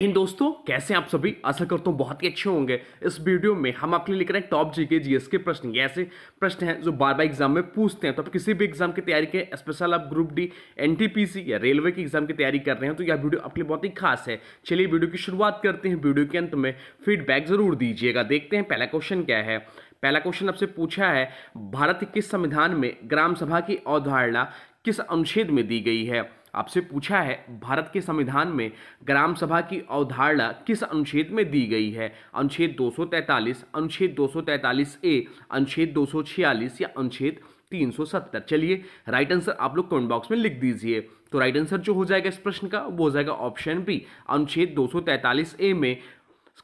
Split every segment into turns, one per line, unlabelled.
इन दोस्तों कैसे हैं आप सभी। आशा करता हूँ बहुत ही अच्छे होंगे। इस वीडियो में हम आपके लिए लेकर आए टॉप जीके जीएस के प्रश्न। ये ऐसे प्रश्न हैं जो बार बार एग्जाम में पूछते हैं। तो आप किसी भी एग्जाम की तैयारी के, स्पेशल आप ग्रुप डी, एनटीपीसी या रेलवे की एग्जाम की तैयारी कर रहे हैं तो यह वीडियो आपके लिए बहुत ही खास है। चलिए वीडियो की शुरुआत करते हैं। वीडियो के अंत में फीडबैक जरूर दीजिएगा। देखते हैं पहला क्वेश्चन क्या है। पहला क्वेश्चन आपसे पूछा है, भारत के किस संविधान में ग्राम सभा की अवधारणा किस अनुच्छेद में दी गई है। आपसे पूछा है, भारत के संविधान में ग्राम सभा की अवधारणा किस अनुच्छेद में दी गई है। अनुच्छेद 243, अनुच्छेद 243 ए, अनुच्छेद 246 या अनुच्छेद 370। चलिए राइट आंसर आप लोग कमेंट बॉक्स में लिख दीजिए। तो राइट आंसर जो हो जाएगा इस प्रश्न का वो हो जाएगा ऑप्शन बी, अनुच्छेद 243 ए में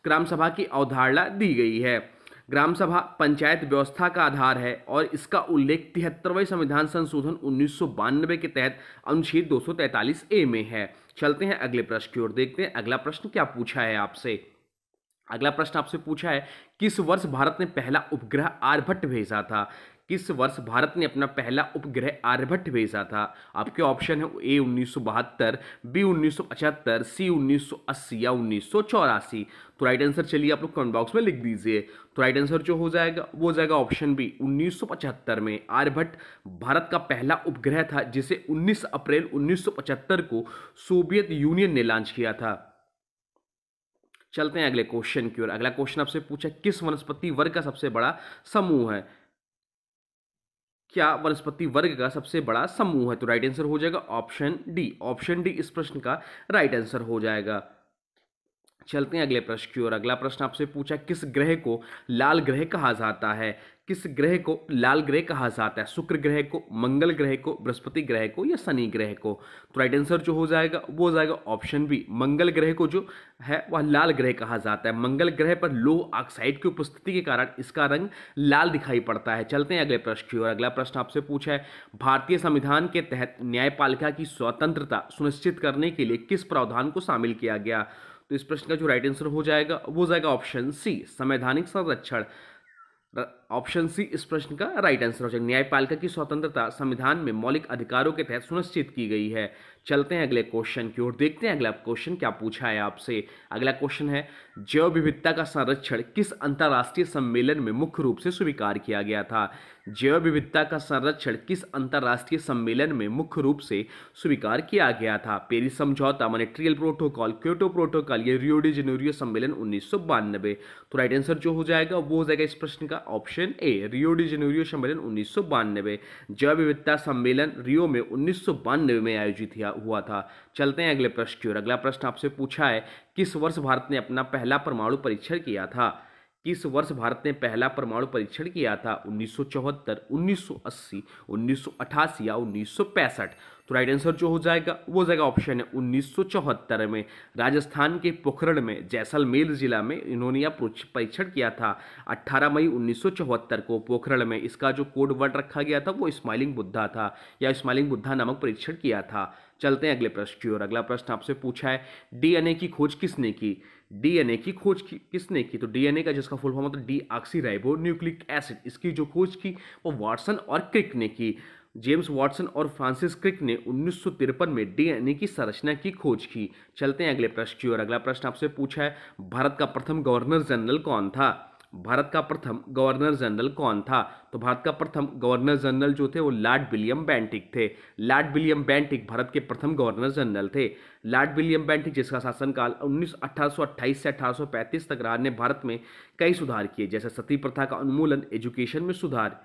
ग्राम सभा की अवधारणा दी गई है। ग्राम सभा पंचायत व्यवस्था का आधार है और इसका उल्लेख 73वें संविधान संशोधन 1992 के तहत अनुच्छेद 243 ए में है। चलते हैं अगले प्रश्न की ओर। देखते हैं अगला प्रश्न क्या पूछा है आपसे। अगला प्रश्न आपसे पूछा है, किस वर्ष भारत ने पहला उपग्रह आर्यभट्ट भेजा था। किस वर्ष भारत ने अपना पहला उपग्रह आर्यभट्ट भेजा था। आपके ऑप्शन है ए 1972, बी 1975, सी 1980 या 1984। तो राइट आंसर चलिए आप लोग कमेंट बॉक्स में लिख दीजिए। तो राइट आंसर जो हो जाएगा वो हो जाएगा ऑप्शन बी, 1975 में आर्यभट्ट भारत का पहला उपग्रह था जिसे 19 अप्रैल 1975 को सोवियत यूनियन ने लॉन्च किया था। चलते हैं अगले क्वेश्चन की ओर। अगला क्वेश्चन आपसे पूछा, किस वनस्पति वर्ग का सबसे बड़ा समूह है। क्या वनस्पति वर्ग का सबसे बड़ा समूह है। तो राइट आंसर हो जाएगा ऑप्शन डी। ऑप्शन डी इस प्रश्न का राइट आंसर हो जाएगा। चलते हैं अगले प्रश्न की ओर। अगला प्रश्न आपसे पूछा, किस ग्रह को लाल ग्रह कहा जाता है। किस ग्रह को लाल ग्रह कहा जाता है। शुक्र ग्रह को, मंगल ग्रह को, बृहस्पति ग्रह को या शनि ग्रह को। तो राइट आंसर जो हो जाएगा वो हो जाएगा ऑप्शन बी, मंगल ग्रह को जो है वह लाल ग्रह कहा जाता है। मंगल ग्रह पर लौह ऑक्साइड की उपस्थिति के कारण इसका रंग लाल दिखाई पड़ता है। चलते हैं अगले प्रश्न की ओर। अगला प्रश्न आपसे पूछा है, भारतीय संविधान के तहत न्यायपालिका की स्वतंत्रता सुनिश्चित करने के लिए किस प्रावधान को शामिल किया गया। तो इस प्रश्न का जो राइट आंसर हो जाएगा वो हो जाएगा ऑप्शन सी, संवैधानिक संरक्षण। ऑप्शन सी इस प्रश्न का राइट आंसर हो जाएगा। न्यायपालिका की स्वतंत्रता संविधान में मौलिक अधिकारों के तहत सुनिश्चित की गई है। चलते हैं अगले क्वेश्चन की ओर। देखते हैं अगला क्वेश्चन क्या पूछा है आपसे। अगला क्वेश्चन है, जैव विविधता का संरक्षण किस अंतर्राष्ट्रीय सम्मेलन में मुख्य रूप से स्वीकार किया गया था। जैव विविधता का संरक्षण किस अंतर्राष्ट्रीय सम्मेलन में मुख्य रूप से स्वीकार किया गया था। पेरिस समझौता, मॉन्ट्रियल प्रोटोकॉल, क्योटो प्रोटोकॉल या रियो डी जेनेरियो सम्मेलन 1992। तो राइट आंसर जो हो जाएगा वो हो जाएगा इस प्रश्न का option A, Rio de Janeiro सम्मेलन 1992। जैव विविधता सम्मेलन रियो में 1992 में आयोजित हुआ था। चलते हैं अगले प्रश्न की ओर। अगला प्रश्न आपसे पूछा है, किस वर्ष भारत ने अपना पहला परमाणु परीक्षण किया था। किस वर्ष भारत ने पहला परमाणु परीक्षण किया था। 1974, 1980, 1988 या 1965। तो राइट आंसर जो हो जाएगा वो हो जाएगा ऑप्शन है 1974 में। राजस्थान के पोखरण में जैसलमेर जिला में इन्होंने यह परीक्षण किया था 18 मई 1974 को पोखरण में। इसका जो कोड वर्ड रखा गया था वो स्माइलिंग बुद्धा था, या स्माइलिंग बुद्धा नामक परीक्षण किया था। चलते हैं अगले प्रश्न की ओर। अगला प्रश्न आपसे पूछा है, डीएनए की खोज किसने की। डीएनए की खोज किसने की। तो डीएनए का जिसका फुल फॉर्म होता है डीऑक्सीराइबो न्यूक्लिक एसिड, इसकी जो खोज की वो वाटसन और क्रिक ने की। जेम्स वाटसन और फ्रांसिस क्रिक ने 1953 में डीएनए की संरचना की खोज की। चलते हैं अगले प्रश्न की ओर। अगला प्रश्न आपसे पूछा है, भारत का प्रथम गवर्नर जनरल कौन था। भारत का प्रथम गवर्नर जनरल कौन था। तो भारत का प्रथम गवर्नर जनरल जो थे वो लॉर्ड विलियम बेंटिक थे। लॉर्ड विलियम बेंटिक भारत के प्रथम गवर्नर जनरल थे। लॉर्ड विलियम बेंटिक जिसका शासनकाल 1828 से 1835 तक रहा, ने भारत में कई सुधार किए, जैसे सती प्रथा का उन्मूलन, एजुकेशन में सुधार,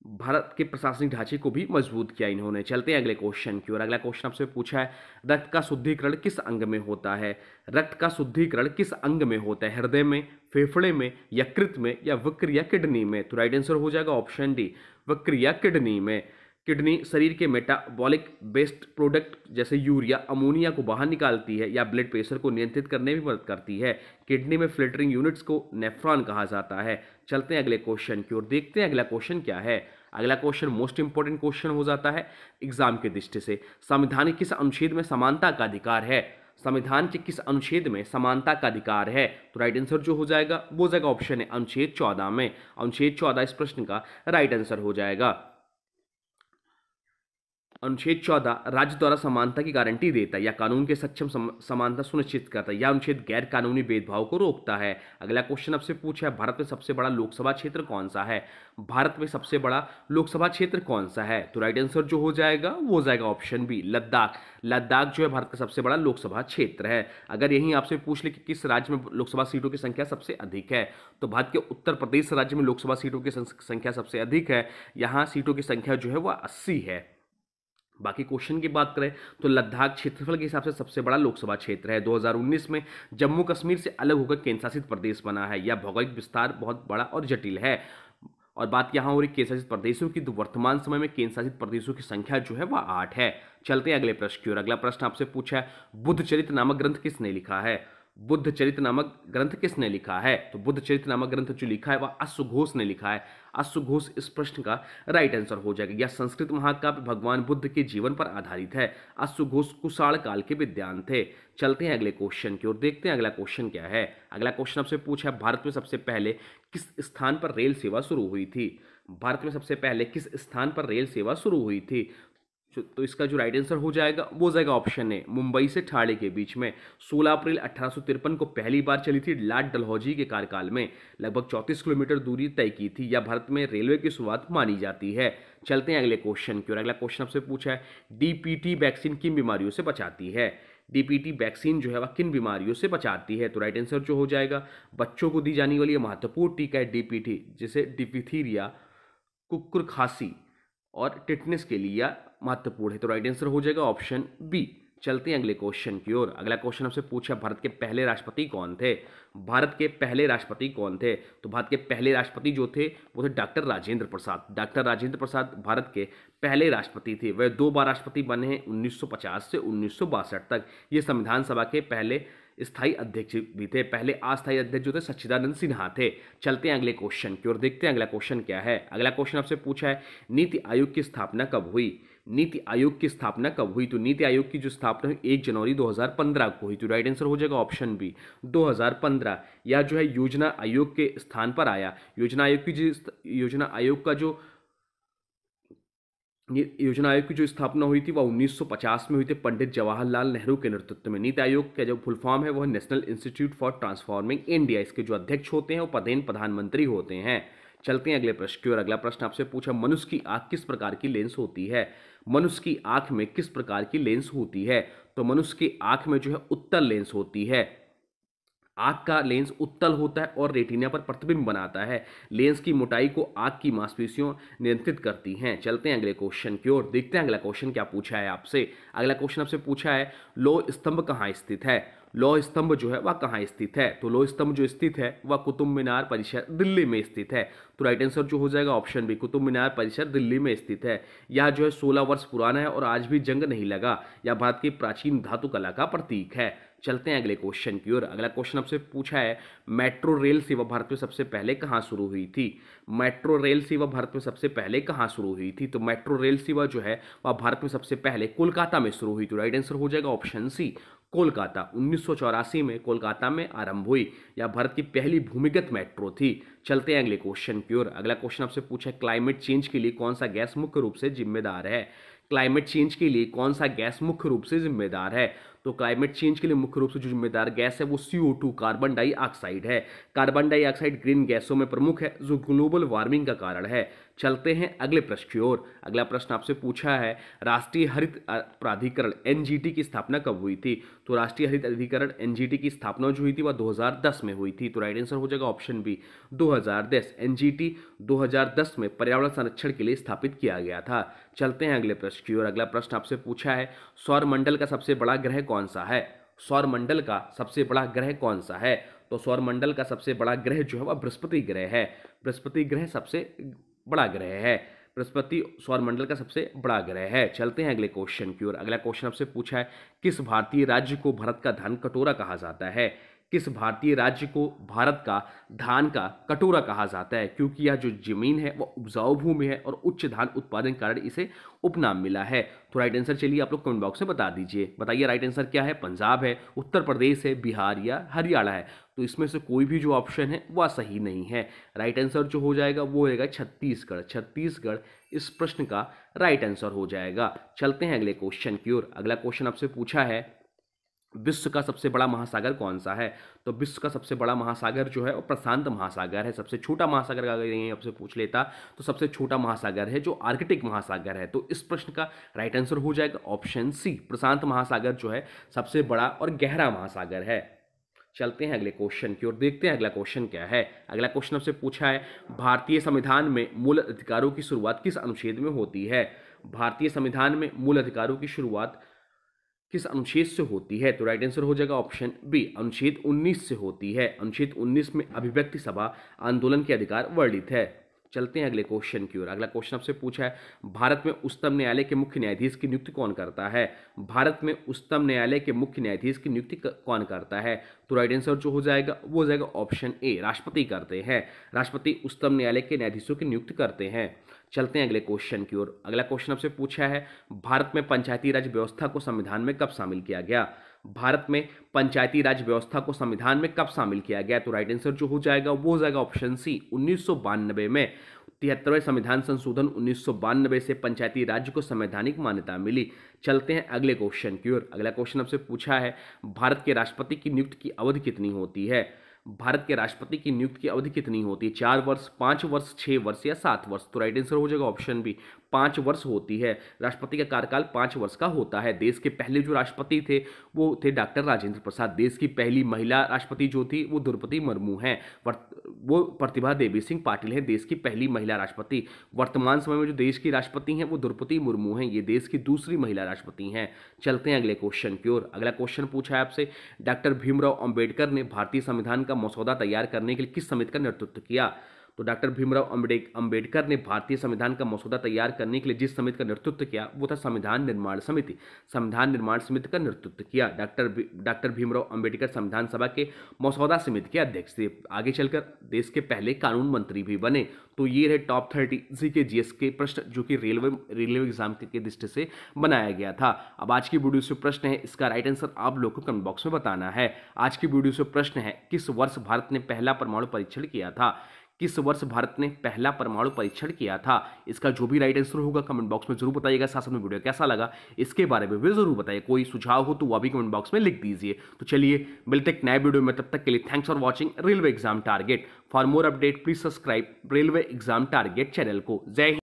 भारत के प्रशासनिक ढांचे को भी मजबूत किया इन्होंने। चलते हैं अगले क्वेश्चन की ओर। अगला क्वेश्चन आपसे पूछा है, रक्त का शुद्धिकरण किस अंग में होता है। रक्त का शुद्धिकरण किस अंग में होता है। हृदय में, फेफड़े में, यकृत में या वृक्क या किडनी में। तो राइट आंसर हो जाएगा ऑप्शन डी, वृक्क या किडनी में। किडनी शरीर के मेटाबॉलिक वेस्ट प्रोडक्ट जैसे यूरिया, अमोनिया को बाहर निकालती है या ब्लड प्रेशर को नियंत्रित करने में मदद करती है। किडनी में फिल्टरिंग यूनिट्स को नेफ्रॉन कहा जाता है। चलते हैं अगले क्वेश्चन की ओर। देखते हैं अगला क्वेश्चन क्या है। अगला क्वेश्चन मोस्ट इंपॉर्टेंट क्वेश्चन हो जाता है एग्जाम के दृष्टि से। संविधान के किस अनुच्छेद में समानता का अधिकार है। संविधान के किस अनुच्छेद में समानता का अधिकार है। तो राइट आंसर जो हो जाएगा वो हो जाएगा ऑप्शन है अनुच्छेद 14 में। अनुच्छेद 14 इस प्रश्न का राइट आंसर हो जाएगा। अनुच्छेद 14 राज्य द्वारा समानता की गारंटी देता है या कानून के सक्षम समानता सुनिश्चित करता है, या अनुच्छेद गैर कानूनी भेदभाव को रोकता है। अगला क्वेश्चन आपसे पूछा है, भारत में सबसे बड़ा लोकसभा क्षेत्र कौन सा है? भारत में सबसे बड़ा लोकसभा क्षेत्र कौन सा है? तो राइट आंसर जो हो जाएगा वो हो जाएगा ऑप्शन बी, लद्दाख। लद्दाख जो है भारत का सबसे बड़ा लोकसभा क्षेत्र है। अगर यही आपसे पूछ ले कि किस राज्य में लोकसभा सीटों की संख्या सबसे अधिक है, तो भारत के उत्तर प्रदेश राज्य में लोकसभा सीटों की संख्या सबसे अधिक है। यहाँ सीटों की संख्या जो है वह 80 है। बाकी क्वेश्चन की बात करें तो लद्दाख क्षेत्रफल के हिसाब से सबसे बड़ा लोकसभा क्षेत्र है। 2019 में जम्मू कश्मीर से अलग होकर केंद्र शासित प्रदेश बना है। यह भौगोलिक विस्तार बहुत बड़ा और जटिल है। और बात यहाँ हो रही केंद्र शासित प्रदेशों की, तो वर्तमान समय में केंद्र शासित प्रदेशों की संख्या जो है वह 8 है। चलते हैं अगले प्रश्न की ओर। अगला प्रश्न आपसे पूछा है, बुद्ध चरित्र नामक ग्रंथ किसने लिखा है? बुद्ध चरित्र नामक ग्रंथ किसने लिखा है? तो बुद्ध चरित्र नामक ग्रंथ जो लिखा है वह अश्वघोष ने लिखा है। अश्वघोष इस प्रश्न का राइट आंसर हो जाएगा। यह संस्कृत महाकाव्य भगवान बुद्ध के जीवन पर आधारित है। अश्वघोष कुषाण काल के विद्वान थे। चलते हैं अगले क्वेश्चन की ओर, देखते हैं अगला क्वेश्चन क्या है। अगला क्वेश्चन आपसे पूछा है, भारत में सबसे पहले किस स्थान पर रेल सेवा शुरू हुई थी? भारत में सबसे पहले किस स्थान पर रेल सेवा शुरू हुई थी? तो इसका जो राइट आंसर हो जाएगा वो जाएगा ऑप्शन ए, मुंबई से ठाणे के बीच में। 16 अप्रैल 1853 को पहली बार चली थी। लॉर्ड डलहौजी के कार्यकाल में लगभग 34 किलोमीटर दूरी तय की थी। यह भारत में रेलवे की शुरुआत मानी जाती है। चलते हैं अगले क्वेश्चन की ओर। अगला क्वेश्चन आपसे पूछा है, डीपीटी वैक्सीन किन बीमारियों से बचाती है? डीपीटी वैक्सीन जो है वह किन बीमारियों से बचाती है? तो राइट आंसर जो हो जाएगा, बच्चों को दी जाने वाली महत्वपूर्ण टीका है डीपीटी, जिसे डिप्थीरिया, कुकुर खांसी और टिटनेस के लिए महत्वपूर्ण है। तो राइट आंसर हो जाएगा ऑप्शन बी। चलते हैं अगले क्वेश्चन की ओर। अगला क्वेश्चन आपसे पूछा, भारत के पहले राष्ट्रपति कौन थे? भारत के पहले राष्ट्रपति कौन थे? तो भारत के पहले राष्ट्रपति जो थे वो थे डॉक्टर राजेंद्र प्रसाद। डॉक्टर राजेंद्र प्रसाद भारत के पहले राष्ट्रपति थे। वह 2 बार राष्ट्रपति बने हैं, 1950 से 1962 तक। ये संविधान सभा के पहले स्थायी अध्यक्ष भी थे। पहले अस्थायी अध्यक्ष जो थे सच्चिदानंद सिन्हा थे। चलते हैं अगले क्वेश्चन की ओर, देखते हैं अगला क्वेश्चन क्या है। अगला क्वेश्चन आपसे पूछा है, नीति आयोग की स्थापना कब हुई? नीति आयोग की स्थापना कब हुई? तो नीति आयोग की जो स्थापना हुई 1 जनवरी 2015 को हुई। तो राइट आंसर हो जाएगा ऑप्शन बी, 2015। यह जो है योजना आयोग के स्थान पर आया। योजना आयोग की जो स्थापना हुई थी वह 1950 में हुई थी, पंडित जवाहरलाल नेहरू के नेतृत्व में। नीति आयोग का जो फुल फॉर्म है वह national institute for transforming India. इसके जो अध्यक्ष होते हैं वो पदेन प्रधानमंत्री होते हैं। चलते हैं अगले प्रश्न की ओर। अगला प्रश्न आपसे पूछा, मनुष्य की आंख किस प्रकार की लेंस होती है? मनुष्य की आंख में किस प्रकार की लेंस होती है? तो मनुष्य की आंख में जो है उत्तल लेंस होती है। आंख का लेंस उत्तल होता है और रेटिना पर प्रतिबिंब बनाता है। लेंस की मोटाई को आंख की मांसपेशियों नियंत्रित करती हैं। चलते हैं अगले क्वेश्चन की ओर, देखते हैं अगला क्वेश्चन क्या पूछा है आपसे। अगला क्वेश्चन आपसे पूछा है, लौह स्तंभ कहाँ स्थित है? लौह स्तंभ जो है वह कहाँ स्थित है? तो लौह स्तंभ जो स्थित है वह कुतुब मीनार परिसर दिल्ली में स्थित है। तो राइट आंसर जो हो जाएगा ऑप्शन बी, कुतुब मीनार परिसर दिल्ली में स्थित है। यह जो है 16 वर्ष पुराना है और आज भी जंग नहीं लगा। यह भारत की प्राचीन धातु कला का प्रतीक है। चलते हैं अगले क्वेश्चन की ओर। अगला क्वेश्चन आपसे पूछा है, मेट्रो रेल सेवा भारत में सबसे पहले कहाँ शुरू हुई थी? मेट्रो रेल सेवा भारत में सबसे पहले कहाँ शुरू हुई थी? तो मेट्रो रेल सेवा जो है वह भारत में सबसे पहले कोलकाता में शुरू हुई। तो राइट आंसर हो जाएगा ऑप्शन सी, कोलकाता। 1984 में कोलकाता में आरंभ हुई। यह भारत की पहली भूमिगत मेट्रो थी। चलते हैं अगले क्वेश्चन की ओर। अगला क्वेश्चन आपसे पूछा है, क्लाइमेट चेंज के लिए कौन सा गैस मुख्य रूप से जिम्मेदार है? क्लाइमेट चेंज के लिए कौन सा गैस मुख्य रूप से जिम्मेदार है? तो क्लाइमेट चेंज के लिए मुख्य रूप से जो जिम्मेदार गैस है वो CO2 कार्बन डाइऑक्साइड है। कार्बन डाइऑक्साइड ग्रीन गैसों में प्रमुख है जो ग्लोबल वार्मिंग का कारण है। चलते हैं अगले प्रश्न की ओर। अगला प्रश्न आपसे पूछा है, राष्ट्रीय हरित प्राधिकरण NGT की स्थापना कब हुई थी? तो राष्ट्रीय हरित अधिकरण NGT की स्थापना जो हुई थी वह 2010 में हुई थी। तो राइट आंसर हो जाएगा ऑप्शन बी, 2010। NGT 2010 में पर्यावरण संरक्षण के लिए स्थापित किया गया था। चलते हैं अगले प्रश्न की ओर। अगला प्रश्न आपसे पूछा है, सौर मंडल का सबसे बड़ा ग्रह कौन सा है? सौर मंडल का सबसे बड़ा ग्रह कौन सा है? तो सौर मंडल का सबसे बड़ा ग्रह जो है वह बृहस्पति ग्रह है। बृहस्पति ग्रह सबसे बड़ा ग्रह है। बृहस्पति सौर मंडल का सबसे बड़ा ग्रह है। चलते हैं अगले क्वेश्चन की ओर। अगला क्वेश्चन आपसे पूछा है, किस भारतीय राज्य को भारत का धन कटोरा कहा जाता है? किस भारतीय राज्य को भारत का धान का कटोरा कहा जाता है, क्योंकि यह जो जमीन है वह उपजाऊ भूमि है और उच्च धान उत्पादन के कारण इसे उपनाम मिला है। तो राइट आंसर चलिए आप लोग कमेंट बॉक्स में बता दीजिए। बताइए राइट आंसर क्या है, पंजाब है, उत्तर प्रदेश है, बिहार या हरियाणा है। तो इसमें से कोई भी जो ऑप्शन है वह सही नहीं है। राइट आंसर जो हो जाएगा वो रहेगा छत्तीसगढ़। छत्तीसगढ़ इस प्रश्न का राइट आंसर हो जाएगा। चलते हैं अगले क्वेश्चन की ओर। अगला क्वेश्चन आपसे पूछा है, विश्व का सबसे बड़ा महासागर कौन सा है? तो विश्व का सबसे बड़ा महासागर जो है वो प्रशांत महासागर है। सबसे छोटा महासागर अगर ये आपसे पूछ लेता तो सबसे छोटा महासागर है जो आर्कटिक महासागर है। तो इस प्रश्न का राइट आंसर हो जाएगा ऑप्शन सी, प्रशांत महासागर जो है सबसे बड़ा और गहरा महासागर है। चलते हैं अगले क्वेश्चन की ओर, देखते हैं अगला क्वेश्चन क्या है। अगला क्वेश्चन आपसे पूछा है, भारतीय संविधान में मूल अधिकारों की शुरुआत किस अनुच्छेद में होती है? भारतीय संविधान में मूल अधिकारों की शुरुआत किस अनुच्छेद से होती है? तो राइट आंसर हो जाएगा ऑप्शन बी, अनुच्छेद 19 से होती है। अनुच्छेद 19 में अभिव्यक्ति सभा आंदोलन के अधिकार वर्णित है। चलते हैं अगले क्वेश्चन की ओर। अगला क्वेश्चन आपसे पूछा है, भारत में उच्चतम न्यायालय के मुख्य न्यायाधीश की नियुक्ति कौन करता है? भारत में उच्चतम न्यायालय के मुख्य न्यायाधीश की नियुक्ति कौन करता है? तो राइट आंसर जो हो जाएगा वो हो जाएगा ऑप्शन ए, राष्ट्रपति करते हैं। राष्ट्रपति उच्चतम न्यायालय के न्यायाधीशों की नियुक्ति करते हैं। चलते हैं अगले क्वेश्चन की ओर। अगला क्वेश्चन आपसे पूछा है, भारत में पंचायती राज व्यवस्था को संविधान में कब शामिल किया गया? भारत में पंचायती राज व्यवस्था को संविधान में कब शामिल किया गया? तो राइट आंसर जो हो जाएगा वो हो जाएगा ऑप्शन सी, 1992 में। 73वें संविधान संशोधन 1992 से पंचायती राज्य को संवैधानिक मान्यता मिली। चलते हैं अगले क्वेश्चन की ओर। अगला क्वेश्चन आपसे पूछा है, भारत के राष्ट्रपति की नियुक्ति की अवधि कितनी होती है? भारत के राष्ट्रपति की नियुक्ति की अवधि कितनी होती है? 4 वर्ष, 5 वर्ष, 6 वर्ष या 7 वर्ष? तो राइट आंसर हो जाएगा ऑप्शन बी, 5 वर्ष होती है। राष्ट्रपति का कार्यकाल 5 वर्ष का होता है। देश के पहले जो राष्ट्रपति थे वो थे डॉक्टर राजेंद्र प्रसाद। देश की पहली महिला राष्ट्रपति जो थी वो द्रौपदी मुर्मू हैं। वो प्रतिभा देवी सिंह पाटिल है देश की पहली महिला राष्ट्रपति। वर्तमान समय में जो देश की राष्ट्रपति हैं वो द्रौपदी मुर्मू हैं, ये देश की दूसरी महिला राष्ट्रपति हैं। चलते हैं अगले क्वेश्चन की ओर। अगला क्वेश्चन पूछा है आपसे, डॉक्टर भीमराव अंबेडकर ने भारतीय संविधान का मसौदा तैयार करने के लिए किस समिति का नेतृत्व किया? तो डॉक्टर भीमराव अंबेडकर ने भारतीय संविधान का मसौदा तैयार करने के लिए जिस समिति का नेतृत्व किया वो था संविधान निर्माण समिति। संविधान निर्माण समिति का नेतृत्व किया डॉक्टर भीमराव अंबेडकर। संविधान सभा के मसौदा समिति के अध्यक्ष थे। आगे चलकर देश के पहले कानून मंत्री भी बने। तो ये रहे टॉप 30 जीके जीएस के प्रश्न जो कि रेलवे एग्जाम के दृष्टि से बनाया गया था। अब आज की वीडियो से प्रश्न है, इसका राइट आंसर आप लोग को कमेंट बॉक्स में बताना है। आज की वीडियो से प्रश्न है, किस वर्ष भारत ने पहला परमाणु परीक्षण किया था? किस वर्ष भारत ने पहला परमाणु परीक्षण किया था? इसका जो भी राइट आंसर होगा कमेंट बॉक्स में जरूर बताइएगा। साथ में वीडियो कैसा लगा इसके बारे में भी जरूर बताइए। कोई सुझाव हो तो वह भी कमेंट बॉक्स में लिख दीजिए। तो चलिए मिलते हैं नए वीडियो में, तब तक के लिए thanks for watching railway exam target. For more update please subscribe railway exam target channel को। जय हिंद।